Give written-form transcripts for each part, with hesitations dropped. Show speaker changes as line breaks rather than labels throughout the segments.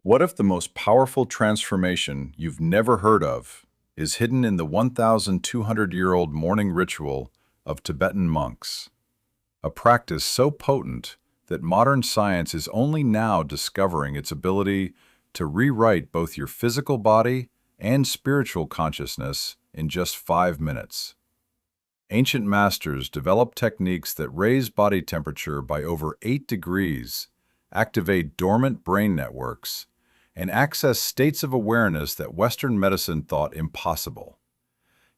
What if the most powerful transformation you've never heard of is hidden in the 1,200-year-old morning ritual of Tibetan monks? A practice so potent that modern science is only now discovering its ability to rewrite both your physical body and spiritual consciousness in just 5 minutes. Ancient masters developed techniques that raise body temperature by over 8 degrees, activate dormant brain networks, and access states of awareness that Western medicine thought impossible.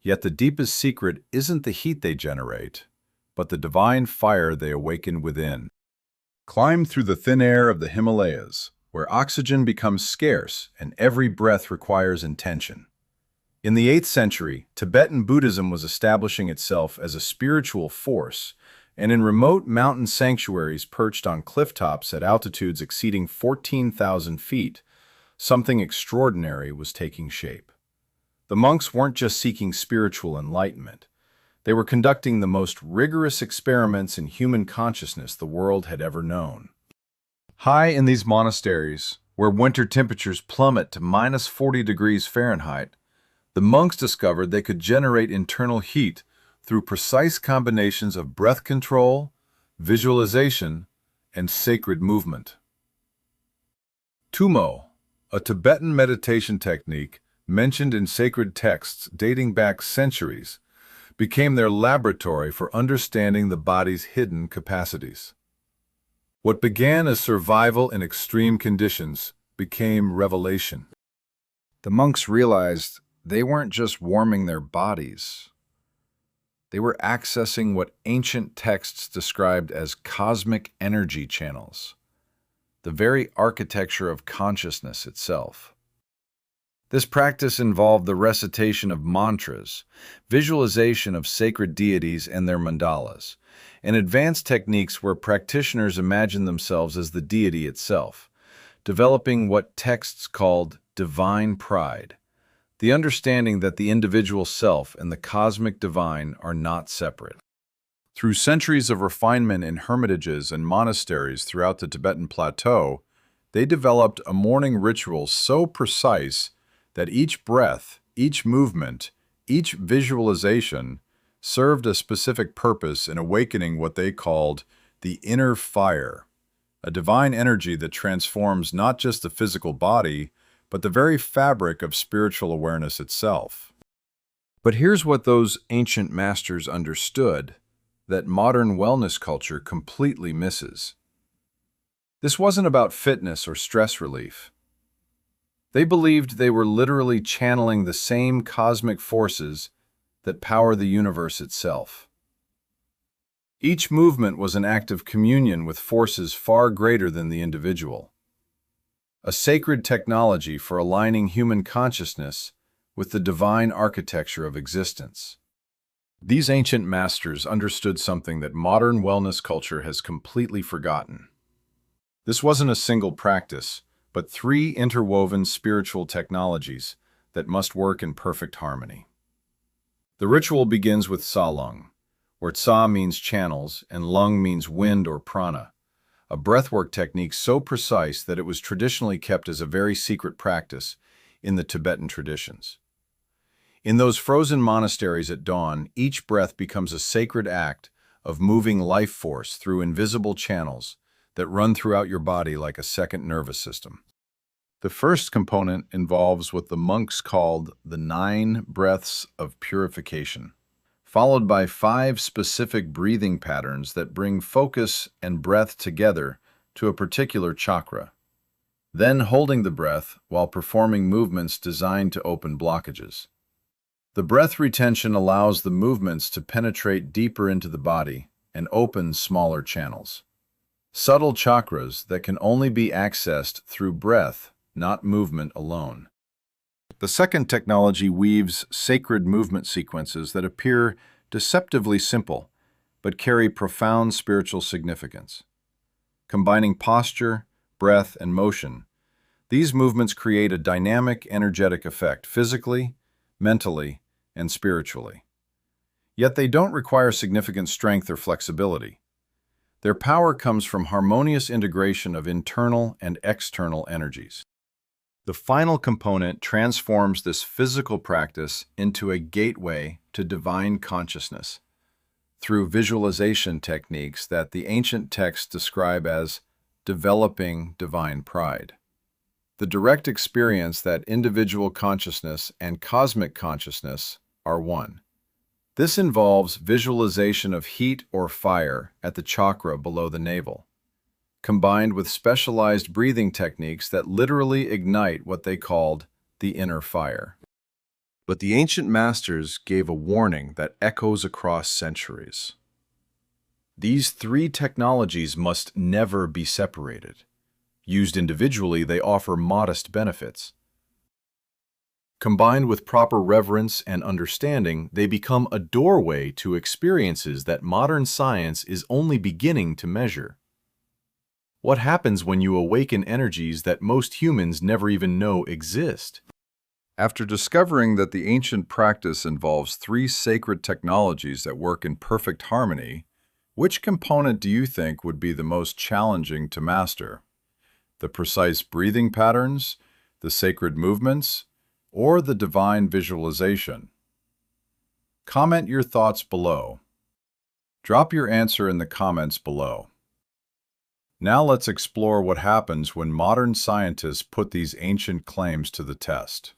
Yet the deepest secret isn't the heat they generate, but the divine fire they awaken within. Climb through the thin air of the Himalayas, where oxygen becomes scarce and every breath requires intention. In the 8th century, Tibetan Buddhism was establishing itself as a spiritual force, and in remote mountain sanctuaries perched on cliff tops at altitudes exceeding 14,000 feet, something extraordinary was taking shape. The monks weren't just seeking spiritual enlightenment. They were conducting the most rigorous experiments in human consciousness the world had ever known. High in these monasteries, where winter temperatures plummet to minus 40 degrees Fahrenheit, the monks discovered they could generate internal heat through precise combinations of breath control, visualization, and sacred movement. Tummo, a Tibetan meditation technique mentioned in sacred texts dating back centuries, became their laboratory for understanding the body's hidden capacities. What began as survival in extreme conditions became revelation. The monks realized they weren't just warming their bodies. They were accessing what ancient texts described as cosmic energy channels, the very architecture of consciousness itself. This practice involved the recitation of mantras, visualization of sacred deities and their mandalas, and advanced techniques where practitioners imagined themselves as the deity itself, developing what texts called divine pride, the understanding that the individual self and the cosmic divine are not separate. Through centuries of refinement in hermitages and monasteries throughout the Tibetan plateau, they developed a morning ritual so precise that each breath, each movement, each visualization served a specific purpose in awakening what they called the inner fire, a divine energy that transforms not just the physical body, but the very fabric of spiritual awareness itself. But here's what those ancient masters understood that modern wellness culture completely misses. This wasn't about fitness or stress relief. They believed they were literally channeling the same cosmic forces that power the universe itself. Each movement was an act of communion with forces far greater than the individual, a sacred technology for aligning human consciousness with the divine architecture of existence. These ancient masters understood something that modern wellness culture has completely forgotten. This wasn't a single practice, but 3 interwoven spiritual technologies that must work in perfect harmony. The ritual begins with Tsa Lung, where Tsa means channels and Lung means wind or prana, a breathwork technique so precise that it was traditionally kept as a very secret practice in the Tibetan traditions. In those frozen monasteries at dawn, each breath becomes a sacred act of moving life force through invisible channels that run throughout your body like a second nervous system. The first component involves what the monks called the 9 breaths of purification, followed by 5 specific breathing patterns that bring focus and breath together to a particular chakra, then holding the breath while performing movements designed to open blockages. The breath retention allows the movements to penetrate deeper into the body and open smaller channels, subtle chakras that can only be accessed through breath, not movement alone. The second technology weaves sacred movement sequences that appear deceptively simple, but carry profound spiritual significance. Combining posture, breath, and motion, these movements create a dynamic, energetic effect physically, mentally, and spiritually. Yet they don't require significant strength or flexibility. Their power comes from harmonious integration of internal and external energies. The final component transforms this physical practice into a gateway to divine consciousness through visualization techniques that the ancient texts describe as developing divine pride. The direct experience that individual consciousness and cosmic consciousness are one. This involves visualization of heat or fire at the chakra below the navel, combined with specialized breathing techniques that literally ignite what they called the inner fire. But the ancient masters gave a warning that echoes across centuries. These three technologies must never be separated. Used individually, they offer modest benefits. Combined with proper reverence and understanding, they become a doorway to experiences that modern science is only beginning to measure. What happens when you awaken energies that most humans never even know exist? After discovering that the ancient practice involves three sacred technologies that work in perfect harmony, which component do you think would be the most challenging to master? The precise breathing patterns, the sacred movements, or the divine visualization? Comment your thoughts below. Drop your answer in the comments below. Now let's explore what happens when modern scientists put these ancient claims to the test.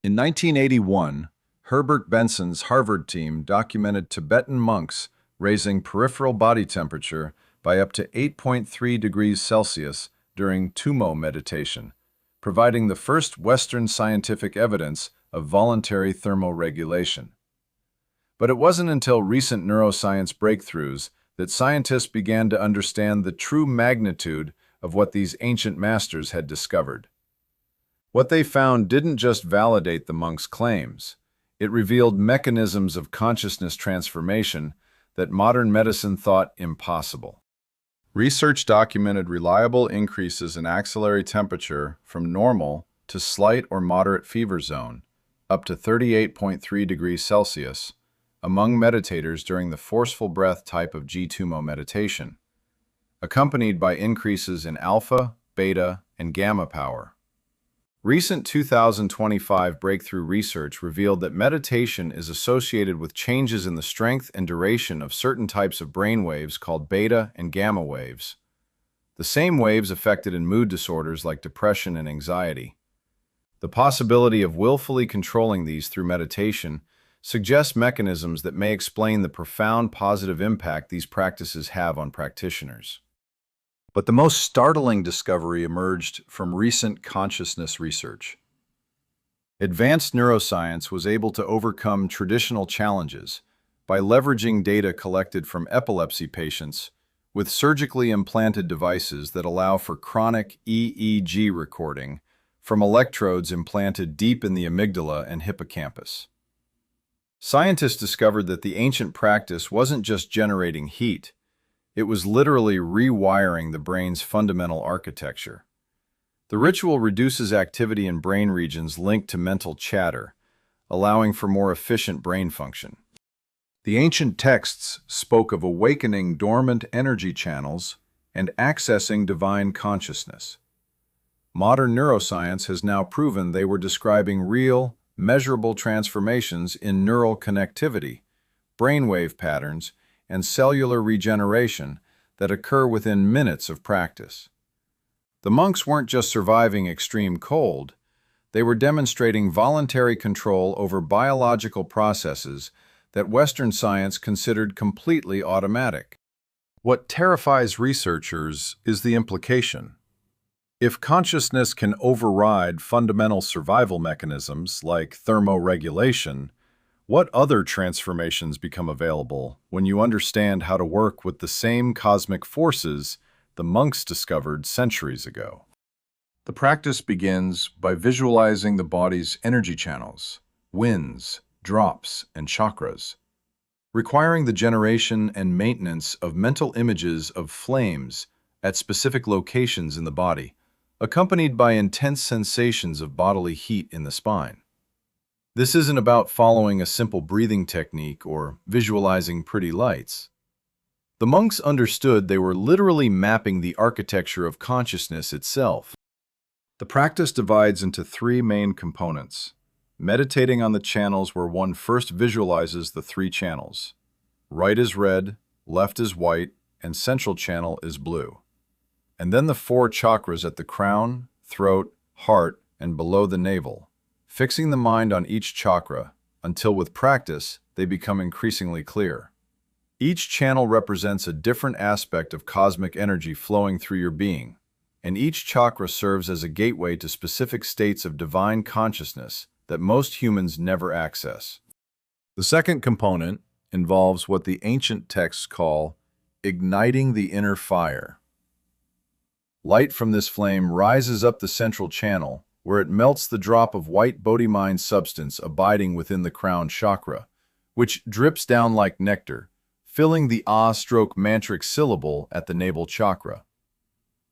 In 1981, Herbert Benson's Harvard team documented Tibetan monks raising peripheral body temperature by up to 8.3 degrees Celsius during Tummo meditation, providing the first Western scientific evidence of voluntary thermoregulation. But it wasn't until recent neuroscience breakthroughs that scientists began to understand the true magnitude of what these ancient masters had discovered. What they found didn't just validate the monks' claims, it revealed mechanisms of consciousness transformation that modern medicine thought impossible. Research documented reliable increases in axillary temperature from normal to slight or moderate fever zone, up to 38.3 degrees Celsius, among meditators during the forceful breath type of Tummo meditation, accompanied by increases in alpha, beta, and gamma power. Recent 2025 breakthrough research revealed that meditation is associated with changes in the strength and duration of certain types of brain waves called beta and gamma waves, the same waves affected in mood disorders like depression and anxiety. The possibility of willfully controlling these through meditation suggests mechanisms that may explain the profound positive impact these practices have on practitioners. But the most startling discovery emerged from recent consciousness research. Advanced neuroscience was able to overcome traditional challenges by leveraging data collected from epilepsy patients with surgically implanted devices that allow for chronic EEG recording from electrodes implanted deep in the amygdala and hippocampus. Scientists discovered that the ancient practice wasn't just generating heat, it was literally rewiring the brain's fundamental architecture. The ritual reduces activity in brain regions linked to mental chatter, allowing for more efficient brain function. The ancient texts spoke of awakening dormant energy channels and accessing divine consciousness. Modern neuroscience has now proven they were describing real, measurable transformations in neural connectivity, brainwave patterns, and cellular regeneration that occur within minutes of practice. The monks weren't just surviving extreme cold, they were demonstrating voluntary control over biological processes that Western science considered completely automatic. What terrifies researchers is the implication. If consciousness can override fundamental survival mechanisms like thermoregulation, what other transformations become available when you understand how to work with the same cosmic forces the monks discovered centuries ago? The practice begins by visualizing the body's energy channels, winds, drops, and chakras, requiring the generation and maintenance of mental images of flames at specific locations in the body, accompanied by intense sensations of bodily heat in the spine. This isn't about following a simple breathing technique or visualizing pretty lights. The monks understood they were literally mapping the architecture of consciousness itself. The practice divides into three main components. Meditating on the channels where one first visualizes the three channels. Right is red, left is white, and central channel is blue. And then the four chakras at the crown, throat, heart, and below the navel, fixing the mind on each chakra until with practice they become increasingly clear. Each channel represents a different aspect of cosmic energy flowing through your being, and each chakra serves as a gateway to specific states of divine consciousness that most humans never access. The second component involves what the ancient texts call igniting the inner fire. Light from this flame rises up the central channel, where it melts the drop of white bodhi-mind substance abiding within the crown chakra, which drips down like nectar, filling the ah-mantric syllable at the navel chakra.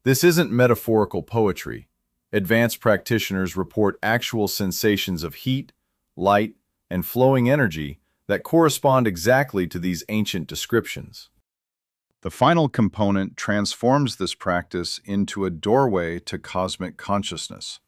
This isn't metaphorical poetry. Advanced practitioners report actual sensations of heat, light, and flowing energy that correspond exactly to these ancient descriptions. The final component transforms this practice into a doorway to cosmic consciousness.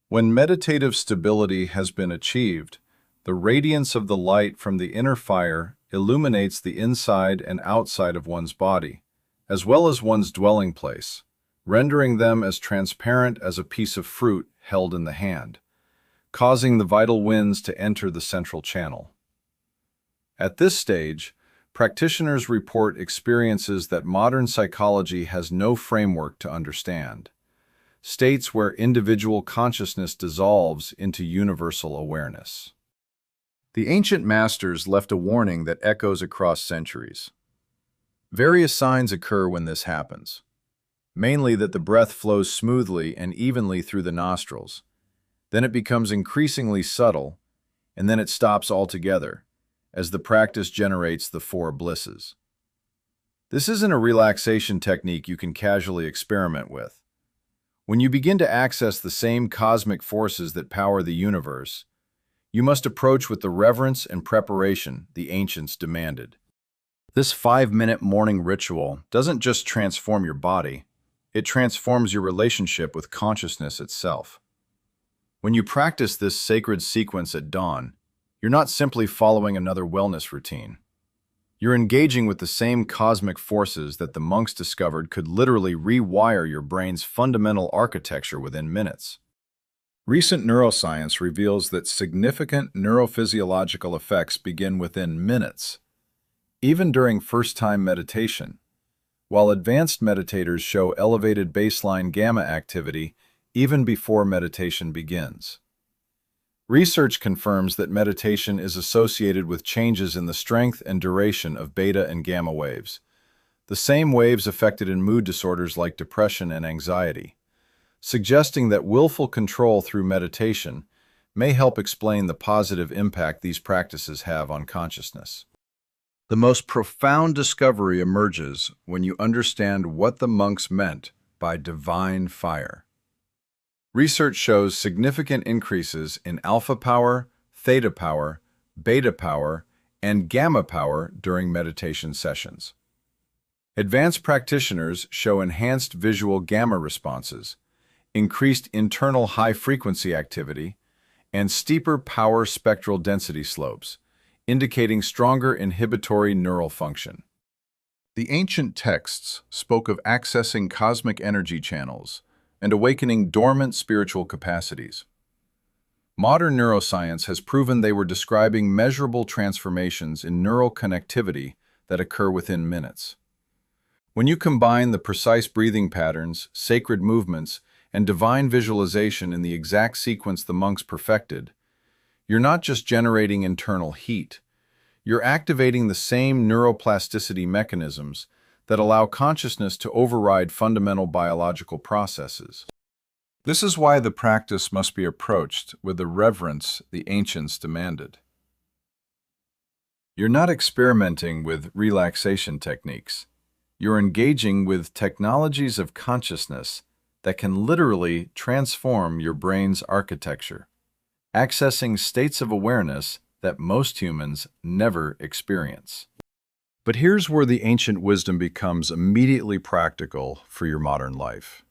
When meditative stability has been achieved, the radiance of the light from the inner fire illuminates the inside and outside of one's body, as well as one's dwelling place, rendering them as transparent as a piece of fruit held in the hand, causing the vital winds to enter the central channel. At this stage, practitioners report experiences that modern psychology has no framework to understand, states where individual consciousness dissolves into universal awareness. The ancient masters left a warning that echoes across centuries. Various signs occur when this happens, mainly that the breath flows smoothly and evenly through the nostrils. Then it becomes increasingly subtle, and then it stops altogether, as the practice generates the four blisses. This isn't a relaxation technique you can casually experiment with. When you begin to access the same cosmic forces that power the universe, you must approach with the reverence and preparation the ancients demanded. This 5-minute morning ritual doesn't just transform your body, it transforms your relationship with consciousness itself. When you practice this sacred sequence at dawn, you're not simply following another wellness routine. You're engaging with the same cosmic forces that the monks discovered could literally rewire your brain's fundamental architecture within minutes. Recent neuroscience reveals that significant neurophysiological effects begin within minutes, even during first-time meditation, while advanced meditators show elevated baseline gamma activity even before meditation begins. Research confirms that meditation is associated with changes in the strength and duration of beta and gamma waves, the same waves affected in mood disorders like depression and anxiety, suggesting that willful control through meditation may help explain the positive impact these practices have on consciousness. The most profound discovery emerges when you understand what the monks meant by divine fire. Research shows significant increases in alpha power, theta power, beta power, and gamma power during meditation sessions. Advanced practitioners show enhanced visual gamma responses, increased internal high-frequency activity, and steeper power spectral density slopes, indicating stronger inhibitory neural function. The ancient texts spoke of accessing cosmic energy channels and awakening dormant spiritual capacities. Modern neuroscience has proven they were describing measurable transformations in neural connectivity that occur within minutes. When you combine the precise breathing patterns, sacred movements, and divine visualization in the exact sequence the monks perfected, you're not just generating internal heat, you're activating the same neuroplasticity mechanisms that allow consciousness to override fundamental biological processes. This is why the practice must be approached with the reverence the ancients demanded. You're not experimenting with relaxation techniques. You're engaging with technologies of consciousness that can literally transform your brain's architecture, accessing states of awareness that most humans never experience. But here's where the ancient wisdom becomes immediately practical for your modern life.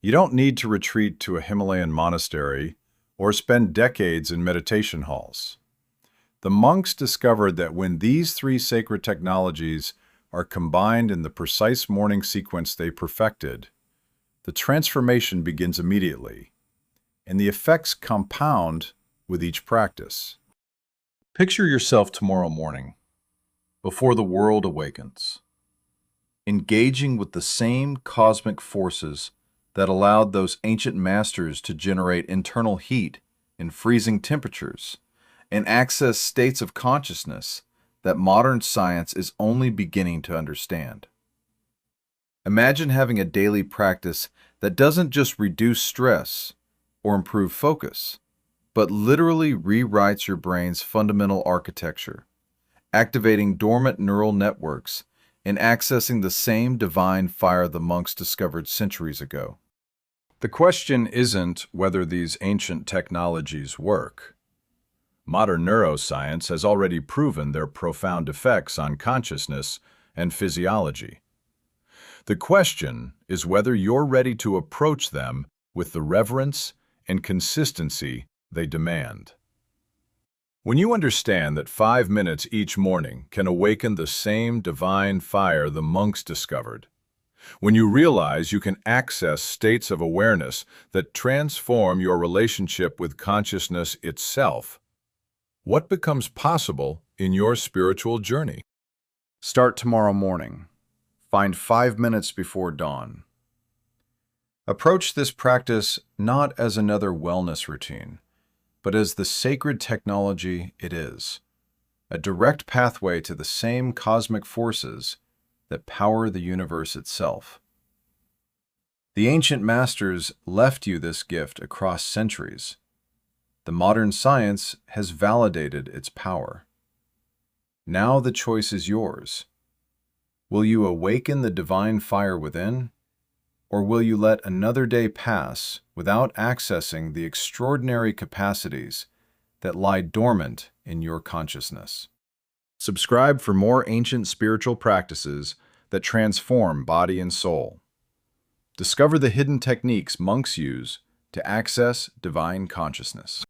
You don't need to retreat to a Himalayan monastery or spend decades in meditation halls. The monks discovered that when these three sacred technologies are combined in the precise morning sequence they perfected, the transformation begins immediately, and the effects compound with each practice. Picture yourself tomorrow morning, before the world awakens, engaging with the same cosmic forces that allowed those ancient masters to generate internal heat in freezing temperatures and access states of consciousness that modern science is only beginning to understand. Imagine having a daily practice that doesn't just reduce stress or improve focus, but literally rewrites your brain's fundamental architecture, activating dormant neural networks and accessing the same divine fire the monks discovered centuries ago. The question isn't whether these ancient technologies work. Modern neuroscience has already proven their profound effects on consciousness and physiology. The question is whether you're ready to approach them with the reverence and consistency they demand. When you understand that 5 minutes each morning can awaken the same divine fire the monks discovered, when you realize you can access states of awareness that transform your relationship with consciousness itself, what becomes possible in your spiritual journey? Start tomorrow morning. Find 5 minutes before dawn. Approach this practice not as another wellness routine, but as the sacred technology it is, a direct pathway to the same cosmic forces that power the universe itself. The ancient masters left you this gift across centuries. The modern science has validated its power. Now the choice is yours. Will you awaken the divine fire within, or will you let another day pass without accessing the extraordinary capacities that lie dormant in your consciousness? Subscribe for more ancient spiritual practices that transform body and soul. Discover the hidden techniques monks use to access divine consciousness.